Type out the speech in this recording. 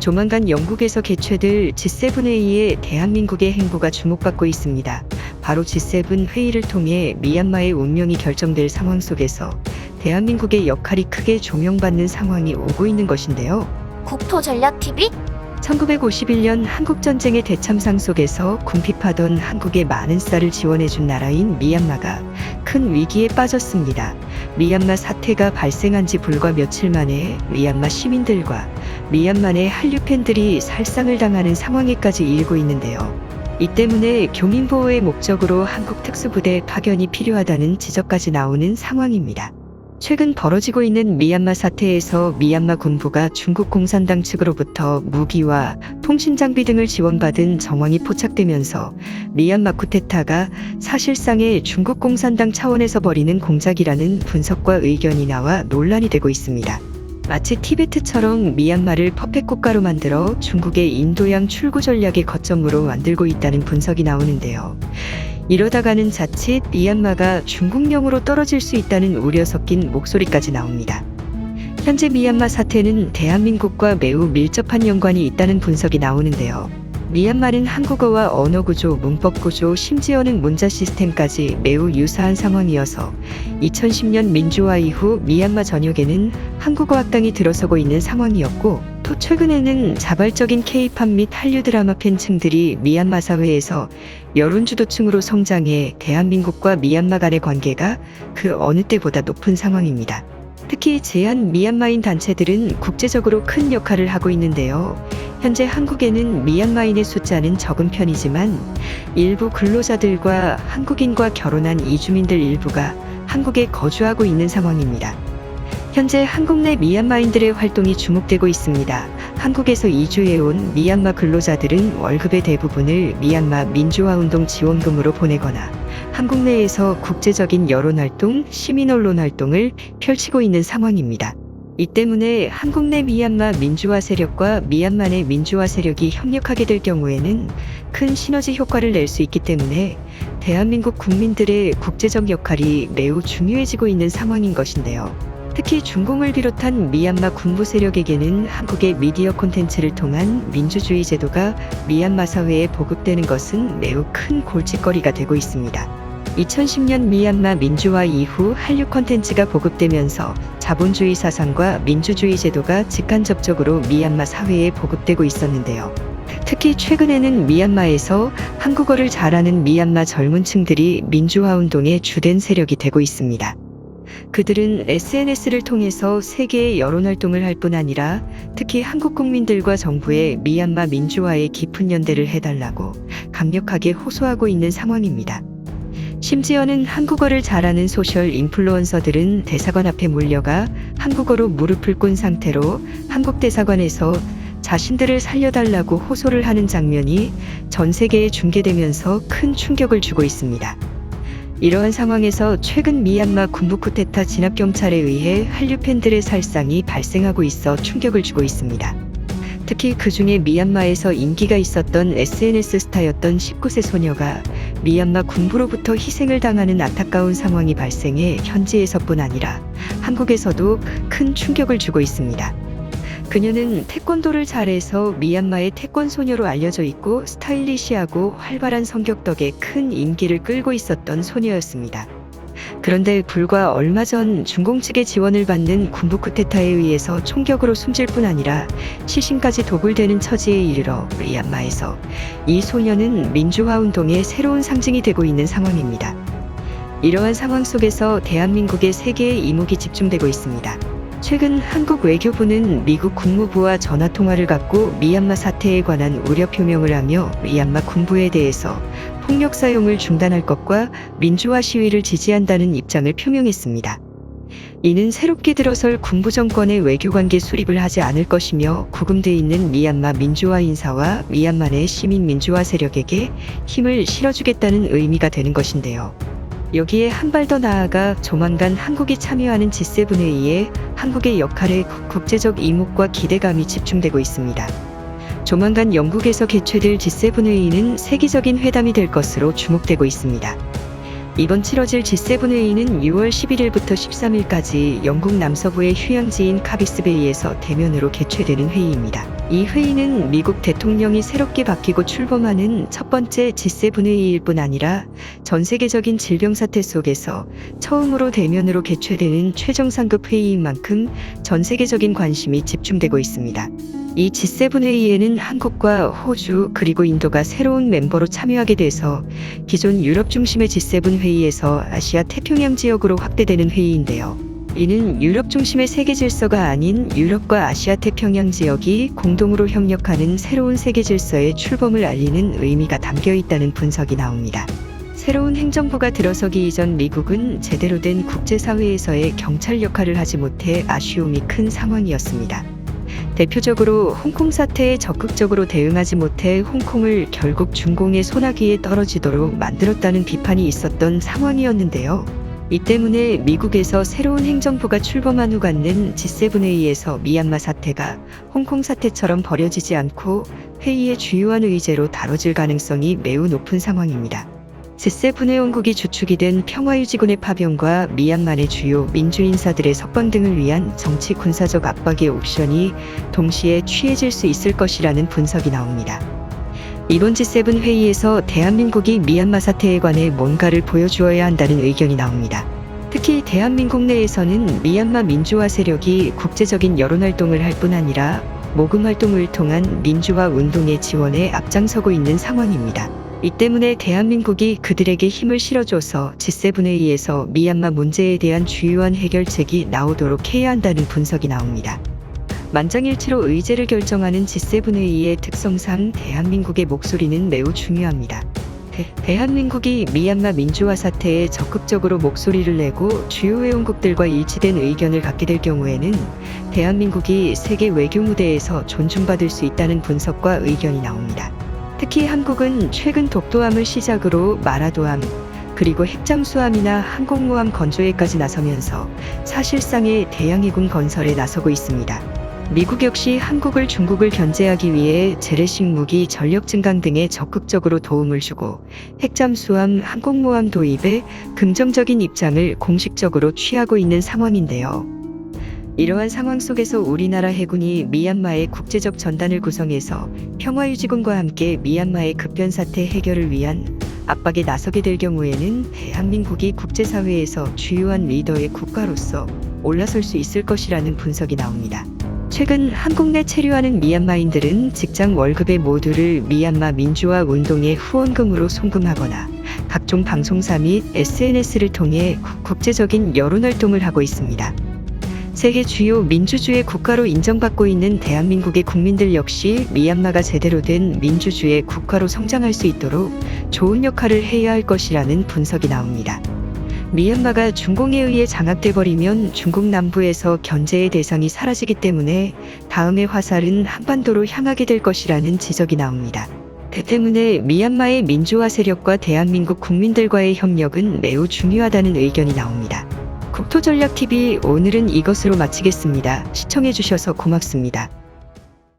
조만간 영국에서 개최될 G7회의에 대한민국의 행보가 주목받고 있습니다. 바로 G7 회의를 통해 미얀마의 운명이 결정될 상황 속에서 대한민국의 역할이 크게 조명받는 상황이 오고 있는 것인데요. 국토전략TV? 1951년 한국전쟁의 대참상 속에서 궁핍하던 한국에 많은 쌀을 지원해준 나라인 미얀마가 큰 위기에 빠졌습니다. 미얀마 사태가 발생한 지 불과 며칠 만에 미얀마 시민들과 미얀마 내 한류 팬들이 살상을 당하는 상황에까지 이르고 있는데요. 이 때문에 교민보호의 목적으로 한국 특수부대 파견이 필요하다는 지적까지 나오는 상황입니다. 최근 벌어지고 있는 미얀마 사태에서 미얀마 군부가 중국 공산당 측으로부터 무기와 통신장비 등을 지원받은 정황이 포착되면서 미얀마 쿠데타가 사실상의 중국 공산당 차원에서 벌이는 공작이라는 분석과 의견이 나와 논란이 되고 있습니다. 마치 티베트처럼 미얀마를 퍼펙 국가로 만들어 중국의 인도양 출구 전략의 거점으로 만들고 있다는 분석이 나오는데요. 이러다가는 자칫 미얀마가 중국령으로 떨어질 수 있다는 우려 섞인 목소리까지 나옵니다. 현재 미얀마 사태는 대한민국과 매우 밀접한 연관이 있다는 분석이 나오는데요. 미얀마는 한국어와 언어구조, 문법구조, 심지어는 문자 시스템까지 매우 유사한 상황이어서 2010년 민주화 이후 미얀마 전역에는 한국어 학당이 들어서고 있는 상황이었고, 또 최근에는 자발적인 K-팝 및 한류 드라마 팬층들이 미얀마 사회에서 여론주도층으로 성장해 대한민국과 미얀마 간의 관계가 그 어느 때보다 높은 상황입니다. 특히 제한 미얀마인 단체들은 국제적으로 큰 역할을 하고 있는데요. 현재 한국에는 미얀마인의 숫자는 적은 편이지만 일부 근로자들과 한국인과 결혼한 이주민들 일부가 한국에 거주하고 있는 상황입니다. 현재 한국 내 미얀마인들의 활동이 주목되고 있습니다. 한국에서 이주해온 미얀마 근로자들은 월급의 대부분을 미얀마 민주화운동 지원금으로 보내거나 한국 내에서 국제적인 여론활동, 시민언론 활동을 펼치고 있는 상황입니다. 이 때문에 한국 내 미얀마 민주화 세력과 미얀마 내 민주화 세력이 협력하게 될 경우에는 큰 시너지 효과를 낼 수 있기 때문에 대한민국 국민들의 국제적 역할이 매우 중요해지고 있는 상황인 것인데요. 특히 중공을 비롯한 미얀마 군부 세력에게는 한국의 미디어 콘텐츠를 통한 민주주의 제도가 미얀마 사회에 보급되는 것은 매우 큰 골칫거리가 되고 있습니다. 2010년 미얀마 민주화 이후 한류 콘텐츠가 보급되면서 자본주의 사상과 민주주의 제도가 직간접적으로 미얀마 사회에 보급되고 있었는데요. 특히 최근에는 미얀마에서 한국어를 잘하는 미얀마 젊은 층들이 민주화 운동의 주된 세력이 되고 있습니다. 그들은 SNS를 통해서 세계의 여론활동을 할 뿐 아니라 특히 한국 국민들과 정부의 미얀마 민주화에 깊은 연대를 해달라고 강력하게 호소하고 있는 상황입니다. 심지어는 한국어를 잘하는 소셜 인플루언서들은 대사관 앞에 몰려가 한국어로 무릎을 꿇은 상태로 한국 대사관에서 자신들을 살려달라고 호소를 하는 장면이 전 세계에 중계되면서 큰 충격을 주고 있습니다. 이러한 상황에서 최근 미얀마 군부 쿠데타 진압 경찰에 의해 한류 팬들의 살상이 발생하고 있어 충격을 주고 있습니다. 특히 그중에 미얀마에서 인기가 있었던 SNS 스타였던 19세 소녀가 미얀마 군부로부터 희생을 당하는 안타까운 상황이 발생해 현지에서뿐 아니라 한국에서도 큰 충격을 주고 있습니다. 그녀는 태권도를 잘해서 미얀마의 태권 소녀로 알려져 있고 스타일리시하고 활발한 성격 덕에 큰 인기를 끌고 있었던 소녀였습니다. 그런데 불과 얼마 전 중공 측의 지원을 받는 군부 쿠데타에 의해서 총격으로 숨질 뿐 아니라 시신까지 도굴되는 처지에 이르러 미얀마에서 이 소녀는 민주화운동의 새로운 상징이 되고 있는 상황입니다. 이러한 상황 속에서 대한민국의 세계의 이목이 집중되고 있습니다. 최근 한국 외교부는 미국 국무부와 전화통화를 갖고 미얀마 사태에 관한 우려 표명을 하며 미얀마 군부에 대해서 폭력 사용을 중단할 것과 민주화 시위를 지지한다는 입장을 표명했습니다. 이는 새롭게 들어설 군부 정권의 외교관계 수립을 하지 않을 것이며 구금돼 있는 미얀마 민주화 인사와 미얀마 내 시민 민주화 세력에게 힘을 실어주겠다는 의미가 되는 것인데요. 여기에 한 발 더 나아가 조만간 한국이 참여하는 G7 회의에 한국의 역할에 국제적 이목과 기대감이 집중되고 있습니다. 조만간 영국에서 개최될 G7 회의는 세계적인 회담이 될 것으로 주목되고 있습니다. 이번 치러질 G7 회의는 6월 11일부터 13일까지 영국 남서부의 휴양지인 카비스베이에서 대면으로 개최되는 회의입니다. 이 회의는 미국 대통령이 새롭게 바뀌고 출범하는 첫 번째 G7 회의일 뿐 아니라 전 세계적인 질병 사태 속에서 처음으로 대면으로 개최되는 최정상급 회의인 만큼 전 세계적인 관심이 집중되고 있습니다. 이 G7 회의에는 한국과 호주 그리고 인도가 새로운 멤버로 참여하게 돼서 기존 유럽 중심의 G7 회의에서 아시아 태평양 지역으로 확대되는 회의인데요. 이는 유럽 중심의 세계 질서가 아닌 유럽과 아시아 태평양 지역이 공동으로 협력하는 새로운 세계 질서의 출범을 알리는 의미가 담겨 있다는 분석이 나옵니다. 새로운 행정부가 들어서기 이전 미국은 제대로 된 국제사회에서의 경찰 역할을 하지 못해 아쉬움이 큰 상황이었습니다. 대표적으로 홍콩 사태에 적극적으로 대응하지 못해 홍콩을 결국 중공의 소나기에 떨어지도록 만들었다는 비판이 있었던 상황이었는데요. 이 때문에 미국에서 새로운 행정부가 출범한 후 갖는 G7 회의에서 미얀마 사태가 홍콩 사태처럼 버려지지 않고 회의의 주요한 의제로 다뤄질 가능성이 매우 높은 상황입니다. G7 회원국이 주축이 된 평화유지군의 파병과 미얀마 내 주요 민주인사들의 석방 등을 위한 정치 군사적 압박의 옵션이 동시에 취해질 수 있을 것이라는 분석이 나옵니다. 이번 G7 회의에서 대한민국이 미얀마 사태에 관해 뭔가를 보여주어야 한다는 의견이 나옵니다. 특히 대한민국 내에서는 미얀마 민주화 세력이 국제적인 여론활동을 할 뿐 아니라 모금 활동을 통한 민주화 운동의 지원에 앞장서고 있는 상황입니다. 이 때문에 대한민국이 그들에게 힘을 실어줘서 G7 회의에서 미얀마 문제에 대한 주요한 해결책이 나오도록 해야 한다는 분석이 나옵니다. 만장일치로 의제를 결정하는 G7 회의의 특성상 대한민국의 목소리는 매우 중요합니다. 대한민국이 미얀마 민주화 사태에 적극적으로 목소리를 내고 주요 회원국들과 일치된 의견을 갖게 될 경우에는 대한민국이 세계 외교 무대에서 존중받을 수 있다는 분석과 의견이 나옵니다. 특히 한국은 최근 독도함을 시작으로 마라도함, 그리고 핵잠수함이나 항공모함 건조에까지 나서면서 사실상의 대양해군 건설에 나서고 있습니다. 미국 역시 한국을 중국을 견제하기 위해 재래식 무기 전력 증강 등에 적극적으로 도움을 주고 핵잠수함, 항공모함 도입에 긍정적인 입장을 공식적으로 취하고 있는 상황인데요. 이러한 상황 속에서 우리나라 해군이 미얀마의 국제적 전단을 구성해서 평화유지군과 함께 미얀마의 급변 사태 해결을 위한 압박에 나서게 될 경우에는 대한민국이 국제사회에서 주요한 리더의 국가로서 올라설 수 있을 것이라는 분석이 나옵니다. 최근 한국 내 체류하는 미얀마인들은 직장 월급의 모두를 미얀마 민주화 운동의 후원금으로 송금하거나 각종 방송사 및 SNS를 통해 국제적인 여론활동을 하고 있습니다. 세계 주요 민주주의 국가로 인정받고 있는 대한민국의 국민들 역시 미얀마가 제대로 된 민주주의 국가로 성장할 수 있도록 좋은 역할을 해야 할 것이라는 분석이 나옵니다. 미얀마가 중공에 의해 장악돼 버리면 중국 남부에서 견제의 대상이 사라지기 때문에 다음의 화살은 한반도로 향하게 될 것이라는 지적이 나옵니다. 때문에 미얀마의 민주화 세력과 대한민국 국민들과의 협력은 매우 중요하다는 의견이 나옵니다. 국토전략TV 오늘은 이것으로 마치겠습니다. 시청해주셔서 고맙습니다.